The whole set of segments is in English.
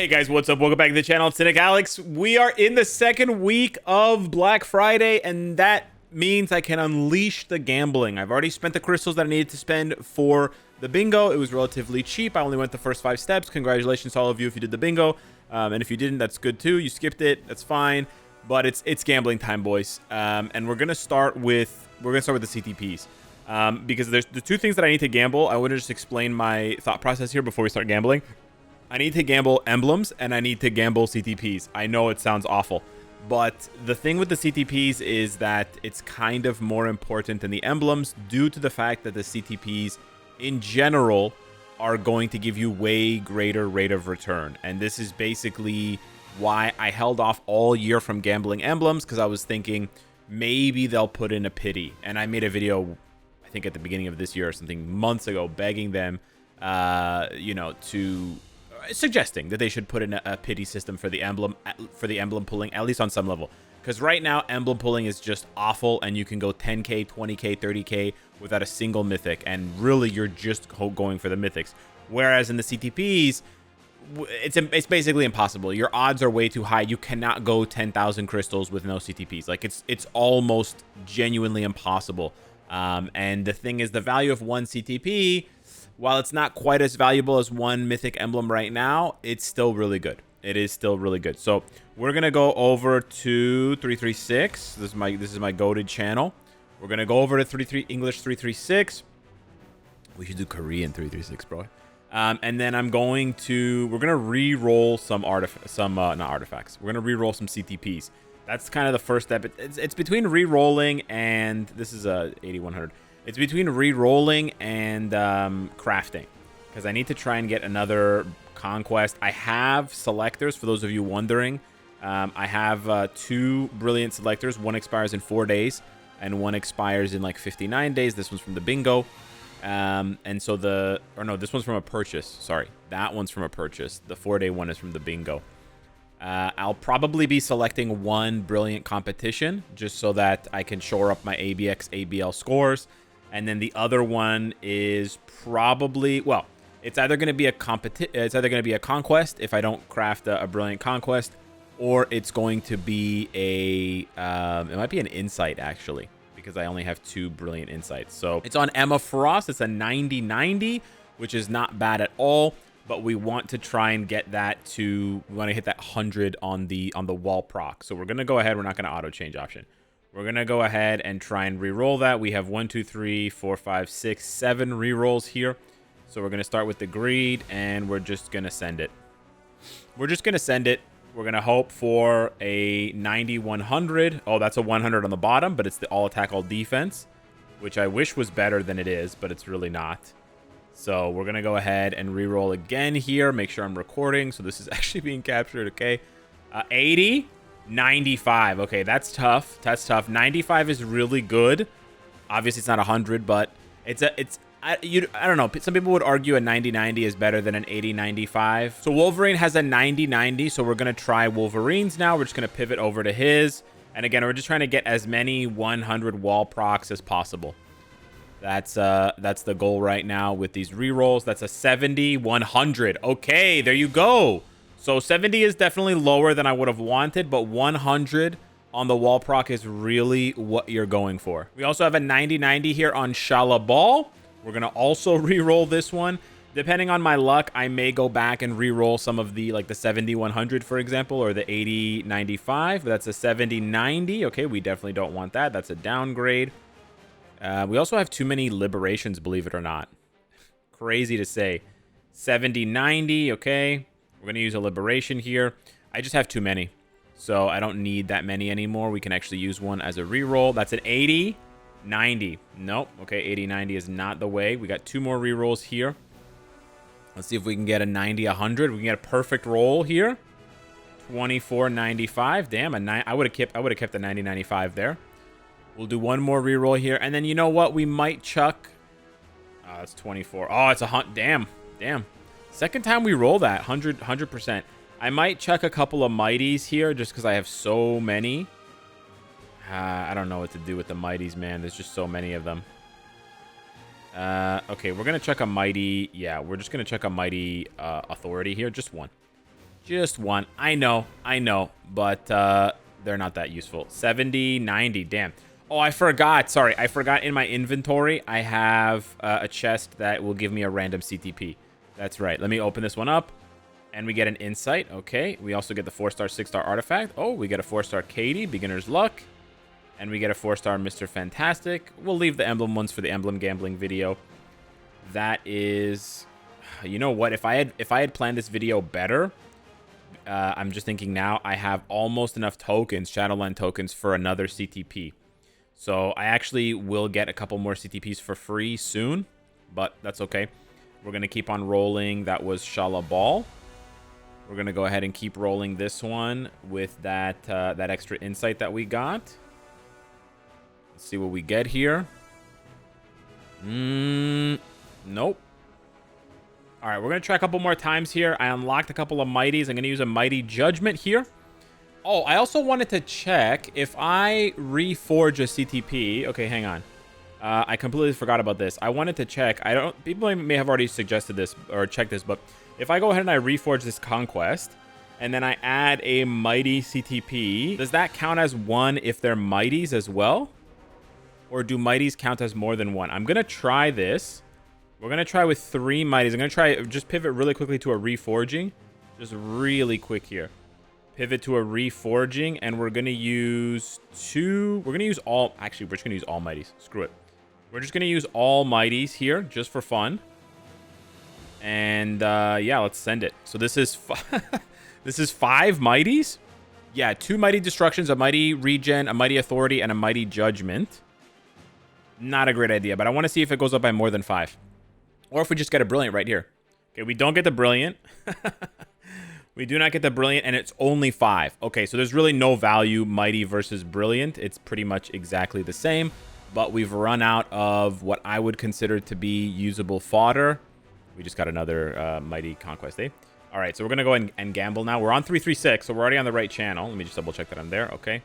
Hey guys, what's up? Welcome back to the channel. It's Cynicalex. We are in the second week of Black Friday, and that means I can unleash the gambling. I've already spent the crystals that I needed to spend for the bingo. It was relatively cheap. I only went the first 5 steps. Congratulations to all of you if you did the bingo. And if you didn't, that's good too. You skipped it, that's fine. But it's gambling time, boys. And we're gonna start with the CTPs. Because there's the two things that I need to gamble. I want to just explain my thought process here before we start gambling. I need to gamble emblems and I need to gamble CTPs. I know it sounds awful, but the thing with the CTPs is that it's kind of more important than the emblems due to the fact that the CTPs in general are going to give you way greater rate of return. And this is basically why I held off all year from gambling emblems, because I was thinking maybe they'll put in a pity. And I made a video, I think at the beginning of this year or something, months ago, begging them, suggesting that they should put in a pity system for the emblem pulling, at least on some level, because right now emblem pulling is just awful, and you can go 10k 20k 30k without a single mythic, and really you're just going for the mythics, whereas in the CTPs it's basically impossible. Your odds are way too high. You cannot go 10,000 crystals with no CTPs. Like it's almost genuinely impossible. And the thing is, the value of one CTP, while it's not quite as valuable as one mythic emblem right now, it's still really good. It is still really good. So we're gonna go over to 336. This is my goated channel. We're gonna go over to English 336. We should do Korean 336, bro. And then we're gonna re-roll some artifacts. We're gonna re-roll some CTPs. That's kind of the first step. It's between re-rolling and this is a 8100. It's between re-rolling and crafting, because I need to try and get another conquest. I have selectors, for those of you wondering. I have 2 brilliant selectors. One expires in 4 days, and one expires in like 59 days. This one's from the bingo. This one's from a purchase. Sorry, that one's from a purchase. The 4-day one is from the bingo. I'll probably be selecting one brilliant competition just so that I can shore up my ABX, ABL scores. And then the other one is probably, well, it's either going to be a conquest if I don't craft a brilliant conquest, or it's going to be it might be an insight actually, because I only have 2 brilliant insights. So it's on Emma Frost. It's a 90-90, which is not bad at all. But we want to try and get that to, we want to hit that 100 on the wall proc. So we're going to go ahead. We're not going to auto change option. We're going to go ahead and try and re-roll that. We have 1, 2, 3, 4, 5, 6, 7 re-rolls here. So we're going to start with the greed, and we're just going to send it. We're just going to send it. We're going to hope for a 90-100. Oh, that's a 100 on the bottom, but it's the all attack, all defense, which I wish was better than it is, but it's really not. So we're going to go ahead and re-roll again here. Make sure I'm recording. So this is actually being captured. Okay. 80, 95. Okay. That's tough. That's tough. 95 is really good. Obviously it's not 100, but I don't know. Some people would argue a 90-90 is better than an 80-95. So Wolverine has a 90-90. So we're going to try Wolverine's now. We're just going to pivot over to his. And again, we're just trying to get as many 100 wall procs as possible. That's the goal right now with these rerolls. That's a 70-100. Okay, there you go. So 70 is definitely lower than I would have wanted, but 100 on the wall proc is really what you're going for. We also have a 90-90 here on Shala Ball. We're going to also reroll this one. Depending on my luck, I may go back and reroll some of the, like the 70-100, for example, or the 80-95. That's a 70-90. Okay, we definitely don't want that. That's a downgrade. We also have too many liberations, believe it or not. Crazy to say. 70-90, okay. We're going to use a liberation here. I just have too many, so I don't need that many anymore. We can actually use one as a reroll. That's an 80-90. Nope. Okay, 80-90 is not the way. We got 2 more rerolls here. Let's see if we can get a 90-100. We can get a perfect roll here. 24-95. Damn, I would have kept the 90-95 there. We'll do one more reroll here. And then you know what? We might chuck. Oh, it's 24. Oh, it's a hunt. Damn. Second time we roll that. 100%. I might chuck a couple of mighties here just because I have so many. I don't know what to do with the mighties, man. There's just so many of them. Okay, we're going to chuck a mighty. Yeah, we're just going to chuck a mighty authority here. Just one. Just one. I know, but they're not that useful. 70, 90, damn. Oh, I forgot. Sorry, I forgot in my inventory, I have a chest that will give me a random CTP. That's right. Let me open this one up. And we get an insight. Okay. We also get the 4-star, 6-star artifact. Oh, we get a 4-star Katie, beginner's luck. And we get a 4-star Mr. Fantastic. We'll leave the emblem ones for the emblem gambling video. That is... You know what? If I had planned this video better... I'm just thinking now I have almost enough tokens, Shadowland tokens, for another CTP. So I actually will get a couple more CTPs for free soon, but that's okay. We're going to keep on rolling. That was Shala Ball. We're going to go ahead and keep rolling this one with that that extra insight that we got. Let's see what we get here. Nope. All right, we're going to try a couple more times here. I unlocked a couple of mighties. I'm going to use a mighty judgment here. Oh, I also wanted to check if I reforge a CTP. Okay, hang on. I completely forgot about this. I wanted to check. People may have already suggested this or checked this, but if I go ahead and I reforge this conquest and then I add a mighty CTP, does that count as one if they're mighties as well? Or do mighties count as more than one? I'm going to try this. We're going to try with 3 mighties. I'm going to try just pivot really quickly to a reforging. Just really quick here. Pivot to a reforging, and we're going to use 2. We're going to use all... Actually, we're just going to use all mighties. Screw it. We're just going to use all mighties here just for fun. And yeah, let's send it. So this is this is 5 mighties. Yeah, 2 mighty destructions, a mighty regen, a mighty authority, and a mighty judgment. Not a great idea, but I want to see if it goes up by more than 5. Or if we just get a brilliant right here. Okay, we don't get the brilliant. We do not get the brilliant, and it's only 5. Okay, so there's really no value, mighty versus brilliant. It's pretty much exactly the same, but we've run out of what I would consider to be usable fodder. We just got another mighty conquest, eh? All right, so we're going to go and gamble now. We're on 336, so we're already on the right channel. Let me just double check that I'm there. Okay.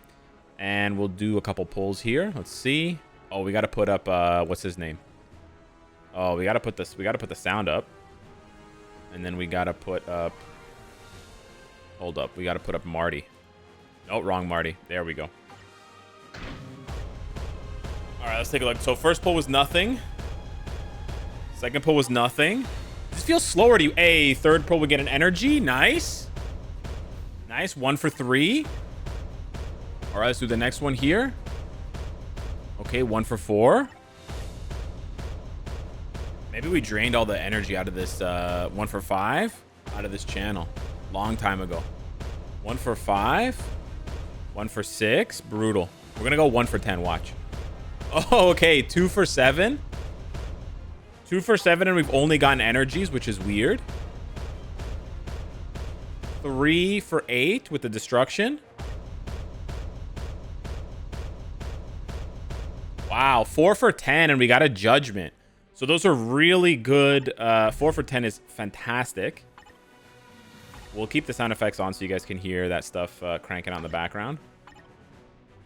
And we'll do a couple pulls here. Let's see. Oh, we got to put up, what's his name? Oh, we got to put this, we got to put the sound up. And then we got to put up, hold up, we got to put up Marty. No, wrong Marty. There we go. All right, let's take a look. So first pull was nothing. Second pull was nothing. This feels slower to you. Hey, third pull we get an energy. Nice. Nice. 1 for 3. All right, let's do the next one here. Okay, 1 for 4. Maybe we drained all the energy out of this 1 for 5 out of this channel long time ago. 1 for 5. 1 for 6. Brutal. We're going to go 1 for 10. Watch. Oh, okay. 2 for 7. 2 for 7, and we've only gotten energies, which is weird. 3 for 8 with the destruction. Wow. 4 for 10, and we got a judgment. So those are really good. 4 for 10 is fantastic. We'll keep the sound effects on so you guys can hear that stuff cranking out in the background.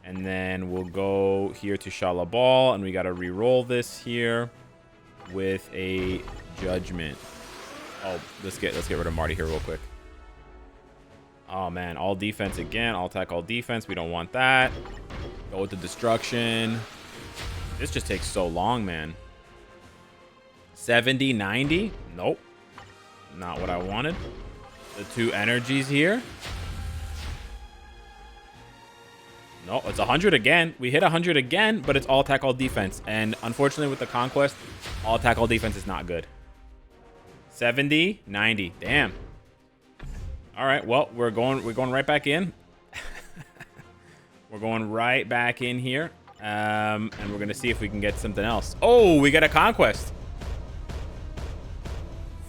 And then we'll go here to Shala Ball, and we got to re-roll this here with a judgment. Oh, let's get rid of Marty here real quick. Oh man, all defense again. All attack, all defense. We don't want that. Go with the destruction. This just takes so long, man. 70, 90. Nope. Not what I wanted. The 2 energies here. No, it's 100 again. We hit 100 again, but it's all attack, all defense. And unfortunately with the conquest, all attack, all defense is not good. 70, 90. Damn. All right, well, we're going right back in. We're going right back in here. And we're going to see if we can get something else. Oh, we got a conquest.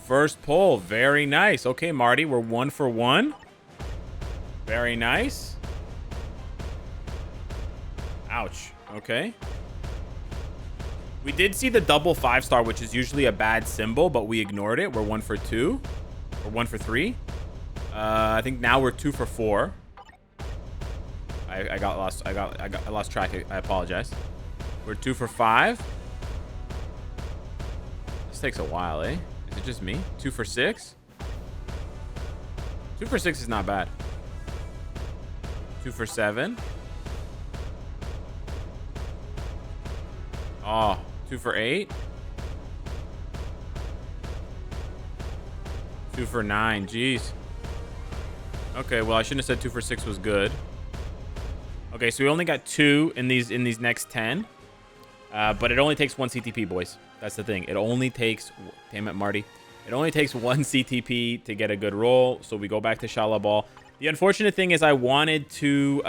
First pull. Very nice. Okay, Marty, we're 1 for 1. Very nice. Ouch. Okay. We did see the double 5-star, which is usually a bad symbol, but we ignored it. We're 1 for 2. Or 1 for 3. I think now we're 2 for 4. I got lost. I lost track. I apologize. We're 2 for 5. This takes a while, eh? Is it just me? 2 for 6. 2 for 6 is not bad. 2 for 7. Oh, 2 for 8. 2 for 9. Jeez. Okay, well, I shouldn't have said 2 for 6 was good. Okay, so we only got 2 in these next 10. But it only takes 1 CTP, boys. That's the thing. It only takes... Damn it, Marty. It only takes 1 CTP to get a good roll. So we go back to Shala Ball. The unfortunate thing is I wanted to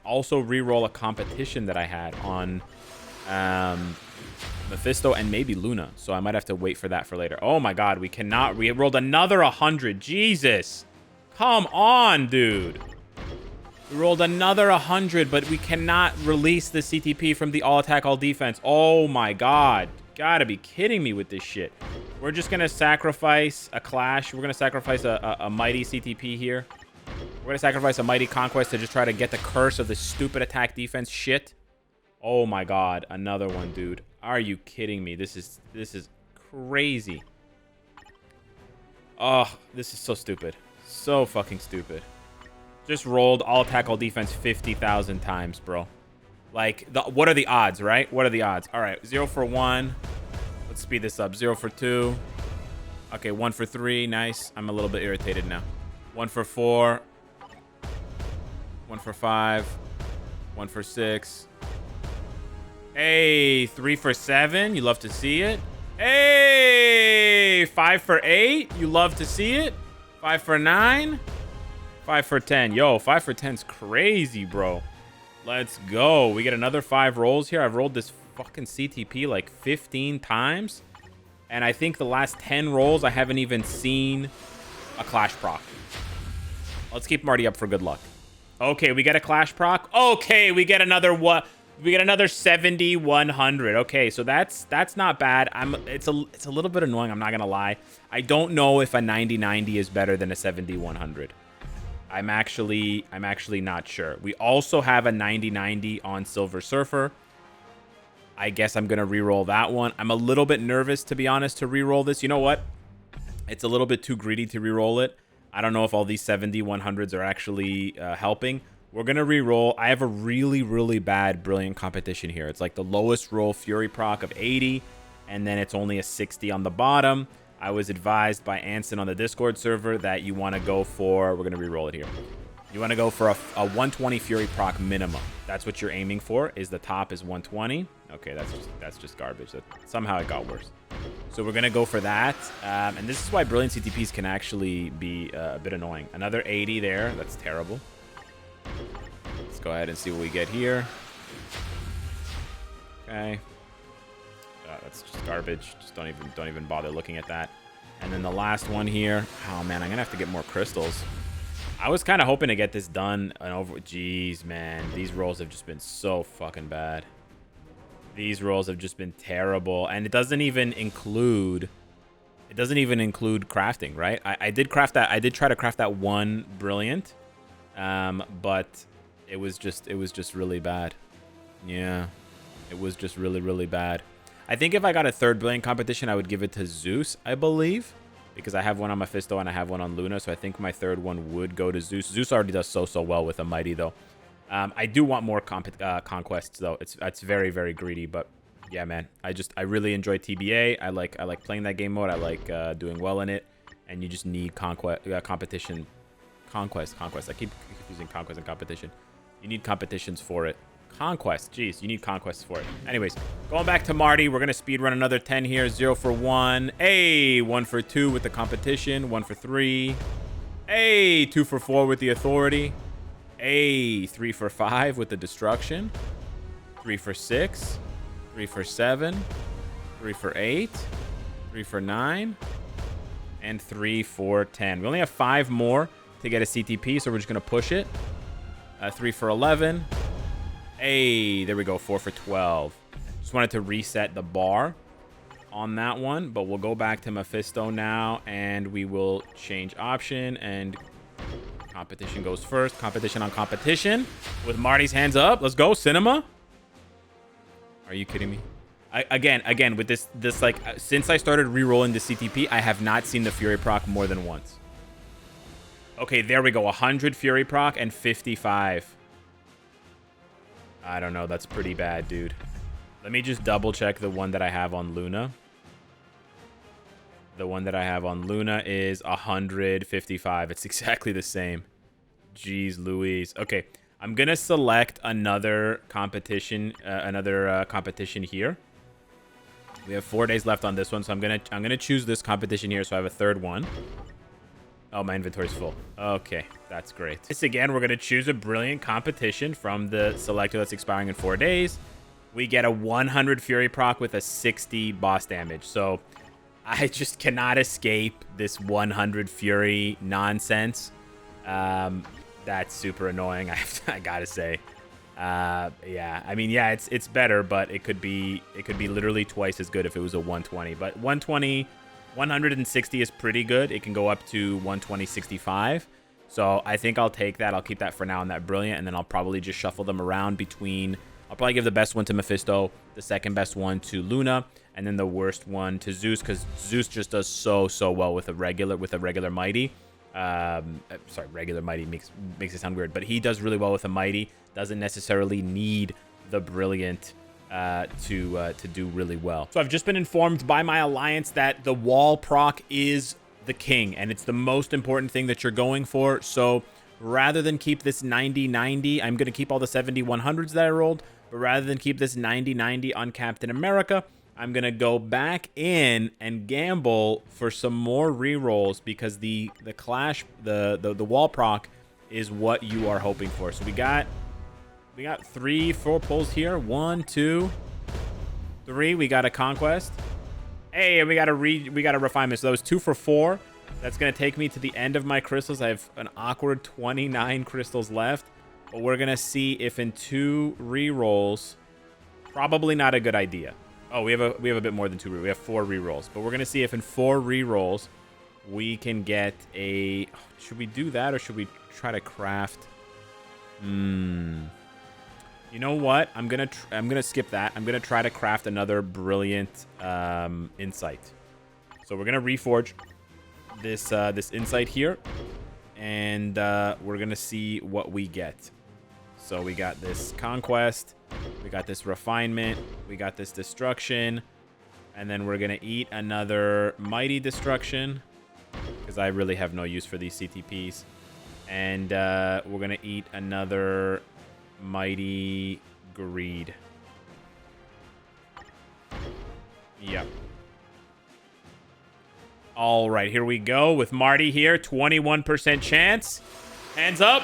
also re-roll a competition that I had on Mephisto and maybe Luna. So I might have to wait for that for later. Oh my god, we cannot... We rolled another 100. Jesus. Come on, dude. We rolled another 100, but we cannot release the CTP from the all attack, all defense. Oh my god. Gotta be kidding me with this shit. We're just gonna sacrifice a clash. We're gonna sacrifice a mighty CTP here. We're gonna sacrifice a mighty conquest to just try to get the curse of this stupid attack defense shit. Oh my god. Another one, dude. Are you kidding me? This is crazy. Oh, this is so stupid. So fucking stupid. Just rolled all attack, all defense 50,000 times, bro. Like, what are the odds, right? What are the odds? All right, 0 for 1. Let's speed this up. 0 for 2. Okay, 1 for 3. Nice. I'm a little bit irritated now. 1 for 4. 1 for 5. 1 for 6. Hey, 3 for 7. You love to see it. Hey, 5 for 8. You love to see it. 5 for 9. 5 for 10. Yo, 5 for 10's crazy, bro. Let's go. We get another 5 rolls here. I've rolled this fucking CTP like 15 times. And I think the last 10 rolls, I haven't even seen a Clash proc. Let's keep Marty up for good luck. Okay, we get a Clash proc. Okay, we get another what? We get another 70-100. Okay, so that's not bad. It's a little bit annoying, I'm not gonna lie. I don't know if a 90-90 is better than a 70-100. I'm actually not sure. We also have a 90-90 on Silver Surfer. I guess I'm gonna re-roll that one. I'm a little bit nervous, to be honest, to re-roll this. You know what? It's a little bit too greedy to re-roll it. I don't know if all these 70-100s are actually helping. We're gonna re-roll. I have a really, really bad Brilliant competition here. It's like the lowest roll Fury proc of 80, and then it's only a 60 on the bottom. I was advised by Anson on the Discord server that you want to go for... We're going to re-roll it here. You want to go for a 120 Fury proc minimum. That's what you're aiming for, is the top is 120. Okay, that's just garbage. Somehow it got worse. So we're going to go for that. And this is why Brilliant CTPs can actually be a bit annoying. Another 80 there. That's terrible. Let's go ahead and see what we get here. Okay. That's just garbage. Just don't even bother looking at that. And then the last one here. Oh man, I'm gonna have to get more crystals. I was kind of hoping to get this done and over. Jeez, man, these rolls have just been so fucking bad. These rolls have just been terrible, and it doesn't even include crafting, right? I did craft that. I did try to craft that one Brilliant, but it was just really bad. Yeah, it was just really, really bad. I think if I got a third Brilliant competition, I would give it to Zeus, I believe. Because I have one on Mephisto and I have one on Luna. So I think my third one would go to Zeus. Zeus already does so well with a Mighty, though. I do want more conquests, though. It's very, very greedy. But yeah, man. I really enjoy TBA. I like playing that game mode. I like doing well in it. And you just need competition. Conquest. I keep confusing conquest and competition. You need competitions for it. Conquest. Jeez, you need conquests for it. Anyways, going back to Marty, we're going to speed run another 10 here. 0 for 1. Hey, 1 for 2 with the competition. 1 for 3. Hey, 2 for 4 with the authority. Hey, 3 for 5 with the destruction. 3 for 6. 3 for 7. 3 for 8. 3 for 9. And 3 for 10. We only have 5 more to get a CTP, so we're just going to push it. 3 for 11. Hey, there we go. 4 for 12. Just wanted to reset the bar on that one, but we'll go back to Mephisto now, and we will change option, and competition goes first. Competition on competition with Marty's hands up. Let's go, Cinema. Are you kidding me? Again, with this like, since I started re-rolling the CTP, I have not seen the Fury proc more than once. Okay, there we go. 100 Fury proc and 55. I don't know. That's pretty bad, dude. Let me just double check the one that I have on Luna. The one that I have on Luna is 155. It's exactly the same. Jeez Louise. Okay, I'm gonna select another competition, competition here. We have 4 days left on this one, so I'm gonna choose this competition here, so I have a third one. Oh, my inventory's full. Okay, that's great. This again, we're gonna choose a brilliant competition from the selector that's expiring in 4 days. We get a 100 Fury proc with a 60 boss damage. So I just cannot escape this 100 Fury nonsense. That's super annoying. I gotta say. Yeah, I mean, yeah, it's better, but it could be literally twice as good if it was a 120. But 160 is pretty good. It can go up to 120.65. So I think I'll take that. I'll keep that for now on that brilliant, and then I'll probably just shuffle them around between. I'll probably give the best one to Mephisto, the second best one to Luna, and then the worst one to Zeus, because Zeus just does so well with a regular mighty. Sorry, regular mighty makes it sound weird, but he does really well with a mighty. Doesn't necessarily need the brilliant to do really well. So I've just been informed by my alliance that the wall proc is the king, and it's the most important thing that you're going for. So rather than keep this 90-90, I'm going to keep all the 70-100s that I rolled, but rather than keep this 90-90 on Captain America, I'm going to go back in and gamble for some more rerolls, because the clash, the wall proc is what you are hoping for. So we got 3-4 pulls here. 1, 2, 3. We got a conquest. Hey, and we got a refinement. So that was 2 for 4. That's going to take me to the end of my crystals. I have an awkward 29 crystals left. But we're going to see if in 2 rerolls, probably not a good idea. Oh, we have a bit more than 2. We have 4 rerolls. But we're going to see if in 4 rerolls we can get a... Should we do that, or should we try to craft... You know what? I'm gonna skip that. I'm gonna try to craft another brilliant insight. So we're gonna reforge this insight here, and we're gonna see what we get. So we got this conquest, we got this refinement, we got this destruction, and then we're gonna eat another mighty destruction, because I really have no use for these CTPs, and we're gonna eat another mighty greed. Yep. All right, here we go with Marty here. 21% chance. Hands up.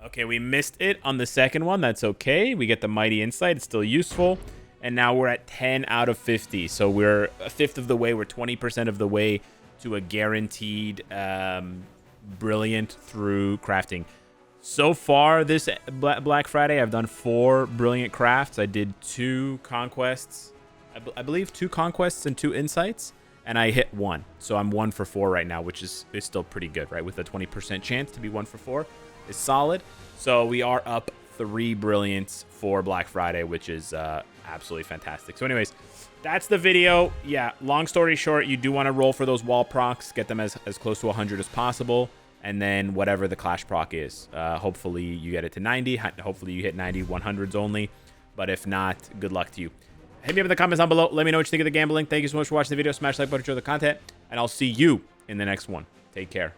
Okay, we missed it on the second one. That's okay. We get the mighty insight. It's still useful. And now we're at 10 out of 50. So we're a fifth of the way. We're 20% of the way to a guaranteed brilliant through crafting. So far this Black Friday, I've done 4 brilliant crafts. I did 2 conquests. I believe 2 conquests and 2 insights. And I hit 1. So I'm 1 for 4 right now, which is still pretty good, right? With a 20% chance to be 1 for 4 is solid. So we are up 3 brilliants for Black Friday, which is absolutely fantastic. So anyways, that's the video. Yeah, long story short, you do want to roll for those wall procs. Get them as close to 100 as possible. And then whatever the clash proc is. Hopefully you get it to 90. Hopefully you hit 90 100s only. But if not, good luck to you. Hit me up in the comments down below. Let me know what you think of the gambling. Thank you so much for watching the video. Smash the like button, share the content. And I'll see you in the next one. Take care.